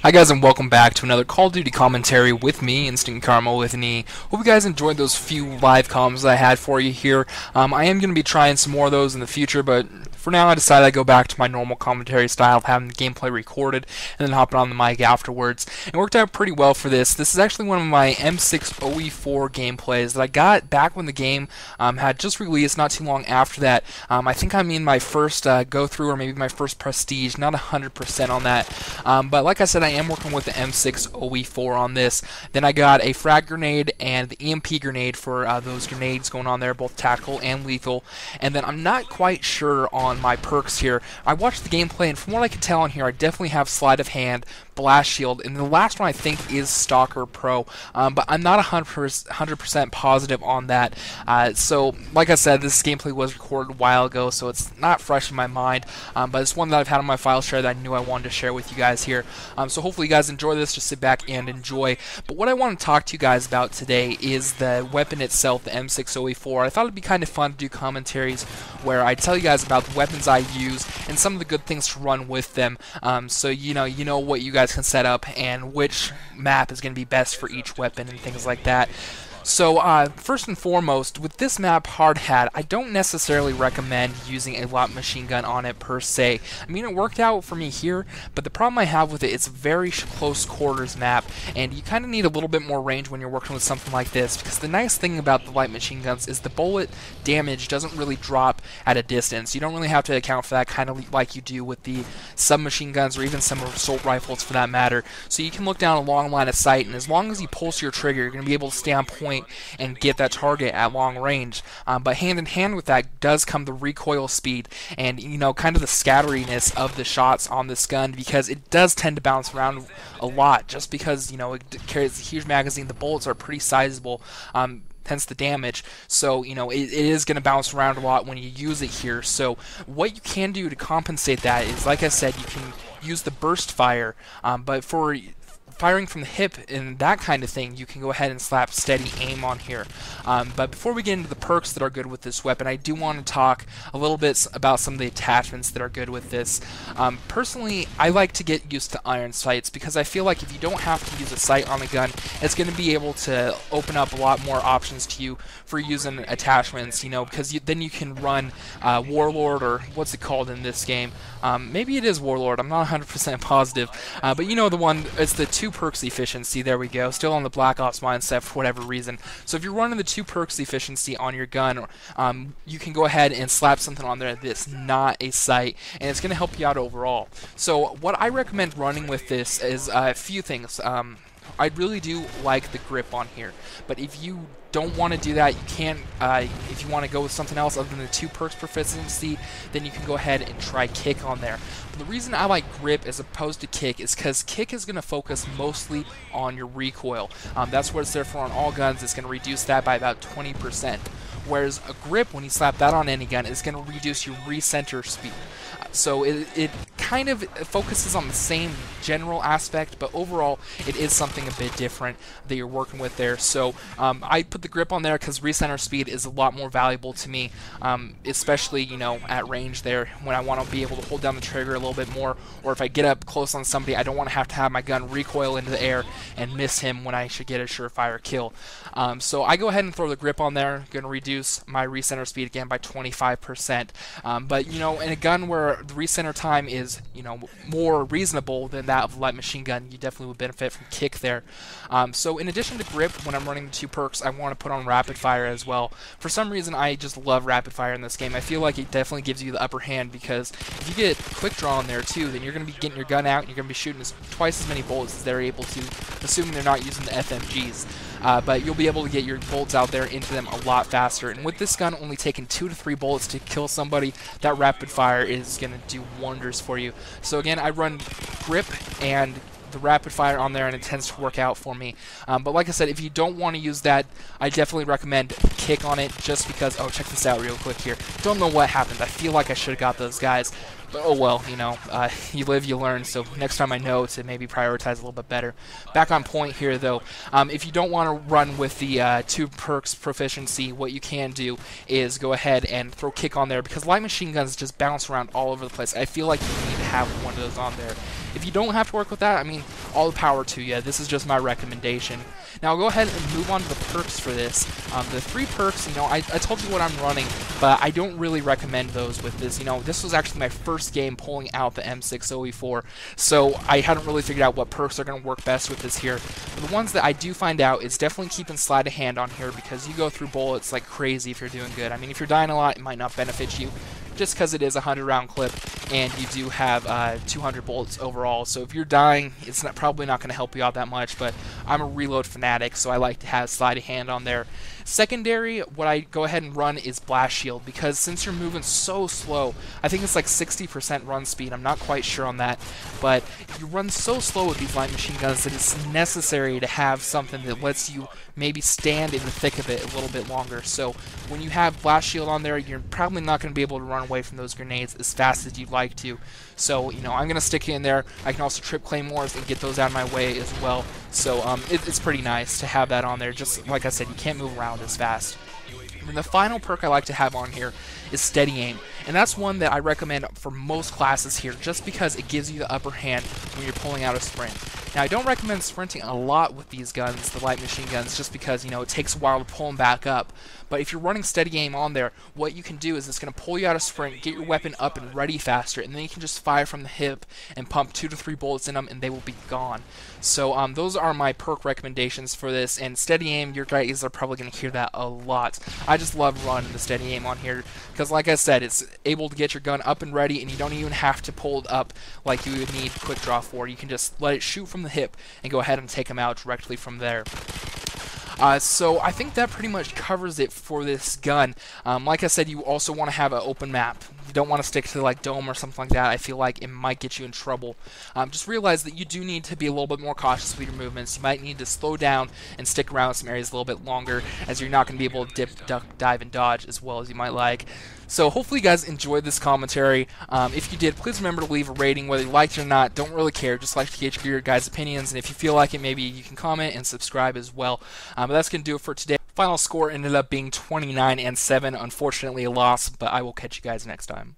Hi guys, and welcome back to another Call of Duty commentary with me, InstentKarma with me. Hope you guys enjoyed those few live comms I had for you here. I am going to be trying some more of those in the future, but for now I decided I'd go back to my normal commentary style of having the gameplay recorded and then hopping on the mic afterwards. It worked out pretty well for this. This is actually one of my M60E4 gameplays that I got back when the game had just released, not too long after that. I think I'm in my first go-through, or maybe my first prestige, not 100% on that. But like I said, I am working with the M60E4 on this. Then I got a frag grenade and the EMP grenade for those grenades going on there, both tactical and lethal. And then I'm not quite sure on my perks here. I watched the gameplay, and from what I can tell on here, I definitely have sleight of hand, blast shield, and the last one I think is Stalker Pro, but I'm not 100% positive on that. So like I said, this gameplay was recorded a while ago, so it's not fresh in my mind, but it's one that I've had on my file share that I knew I wanted to share with you guys here. So hopefully you guys enjoy this. Just sit back and enjoy. But what I want to talk to you guys about today is the weapon itself, the M60E4. I thought it'd be kind of fun to do commentaries where I tell you guys about the weapons I use and some of the good things to run with them, so you know what you guys can set up and which map is going to be best for each weapon and things like that. So first and foremost, with this map, Hard Hat, I don't necessarily recommend using a light machine gun on it per se. I mean, it worked out for me here, but the problem I have with it, it's a very close quarters map, and you kind of need a little bit more range when you're working with something like this, because the nice thing about the light machine guns is the bullet damage doesn't really drop at a distance. You don't really have to account for that, kind of like you do with the submachine guns or even some assault rifles for that matter. So you can look down a long line of sight, and as long as you pulse your trigger, you're going to be able to stay on point and get that target at long range. But hand in hand with that does come the recoil speed and kind of the scatteriness of the shots on this gun, because it does tend to bounce around a lot just because it carries a huge magazine. The bullets are pretty sizable, hence the damage. So it is going to bounce around a lot when you use it here. So what you can do to compensate that is, like I said, you can use the burst fire, but for firing from the hip and that kind of thing, you can go ahead and slap steady aim on here. But before we get into the perks that are good with this weapon, I do want to talk a little bit about some of the attachments that are good with this. Personally, I like to get used to iron sights, because I feel like if you don't have to use a sight on a gun, it's going to be able to open up a lot more options to you for using attachments, because then you can run Warlord, or what's it called in this game? Maybe it is Warlord, I'm not 100% positive, but the one, it's the 2 perks efficiency. There we go, still on the Black Ops mindset for whatever reason. So if you're running the 2 perks efficiency on your gun, you can go ahead and slap something on there that's not a sight, and it's going to help you out overall. So what I recommend running with this is a few things. I really do like the grip on here, but if you don't want to do that, you can, if you want to go with something else other than the 2 perks proficiency, then you can go ahead and try kick on there. But the reason I like grip as opposed to kick is because kick is going to focus mostly on your recoil. That's what it's there for on all guns. It's going to reduce that by about 20%. Whereas a grip, when you slap that on any gun, is going to reduce your recenter speed. So it kind of focuses on the same general aspect, but overall it is something a bit different that you're working with there. So I put the grip on there because recenter speed is a lot more valuable to me, especially at range there, when I want to be able to hold down the trigger a little bit more, or if I get up close on somebody, I don't want to have my gun recoil into the air and miss him when I should get a surefire kill. So I go ahead and throw the grip on there, going to reduce my recenter speed again by 25%. But in a gun where the recenter time is more reasonable than that of a light machine gun, you definitely would benefit from kick there. So in addition to grip, when I'm running the 2 perks, I want to put on rapid fire as well. For some reason, I just love rapid fire in this game. I feel like it definitely gives you the upper hand, because if you get quick draw in there too, then you're going to be getting your gun out and you're going to be shooting twice as many bullets as they're able to, assuming they're not using the FMGs. But you'll be able to get your bullets out there into them a lot faster. And with this gun only taking 2 to 3 bullets to kill somebody, that rapid fire is going to do wonders for you. So again, I run grip and the rapid fire on there, and it tends to work out for me. But like I said, if you don't want to use that, I definitely recommend kick on it, just because, oh, check this out real quick here. Don't know what happened. I feel like I should have got those guys. But oh well, you live, you learn, so next time I know to maybe prioritize a little bit better. Back on point here, though, if you don't want to run with the 2 perks proficiency, what you can do is go ahead and throw kick on there, because light machine guns just bounce around all over the place. I feel like you need have one of those on there. If you don't have to work with that, I mean, all the power to you. This is just my recommendation. Now I'll go ahead and move on to the perks for this. The 3 perks, you know, I told you what I'm running, but I don't really recommend those with this. You know, this was actually my first game pulling out the M60E4, so I hadn't really figured out what perks are going to work best with this here. But the ones that I do find out is definitely keeping sleight of hand on here, because you go through bullets like crazy if you're doing good. I mean, if you're dying a lot, it might not benefit you, just because it is a 100-round clip and you do have 200 bullets overall. So if you're dying, it's probably not going to help you out that much, but I'm a reload fanatic, so I like to have sleight of hand on there. Secondary, what I go ahead and run is blast shield, because since you're moving so slow, I think it's like 60% run speed, I'm not quite sure on that, but you run so slow with these light machine guns that it's necessary to have something that lets you maybe stand in the thick of it a little bit longer. So when you have blast shield on there, you're probably not going to be able to run away from those grenades as fast as you'd like to. So, you know, I'm going to stick it in there. I can also trip claymores and get those out of my way as well. So it's pretty nice to have that on there. Just like I said, you can't move around as fast. And the final perk I like to have on here is steady aim, and that's one that I recommend for most classes here, just because it gives you the upper hand when you're pulling out a sprint. Now, I don't recommend sprinting a lot with these guns, the light machine guns, just because, you know, it takes a while to pull them back up. But if you're running steady aim on there, what you can do is it's going to pull you out of sprint, get your weapon up and ready faster, and then you can just fire from the hip and pump 2 to 3 bullets in them, and they will be gone. So those are my perk recommendations for this, and steady aim, your guys are probably going to hear that a lot. I just love running the steady aim on here, because like I said, it's able to get your gun up and ready, and you don't even have to pull it up like you would need quick draw for. You can just let it shoot from the hip and go ahead and take them out directly from there. So I think that pretty much covers it for this gun. Like I said, you also want to have an open map. You don't want to stick to like dome or something like that. I feel like it might get you in trouble. Just realize that you do need to be a little bit more cautious with your movements. You might need to slow down and stick around some areas a little bit longer, as you're not going to be able to dip, duck, dive, and dodge as well as you might like. So hopefully you guys enjoyed this commentary. If you did, please remember to leave a rating, whether you liked it or not. Don't really care, just like to get your guys' opinions, and if you feel like it, maybe you can comment and subscribe as well. But that's going to do it for today. Final score ended up being 29-7. Unfortunately a loss, but I will catch you guys next time.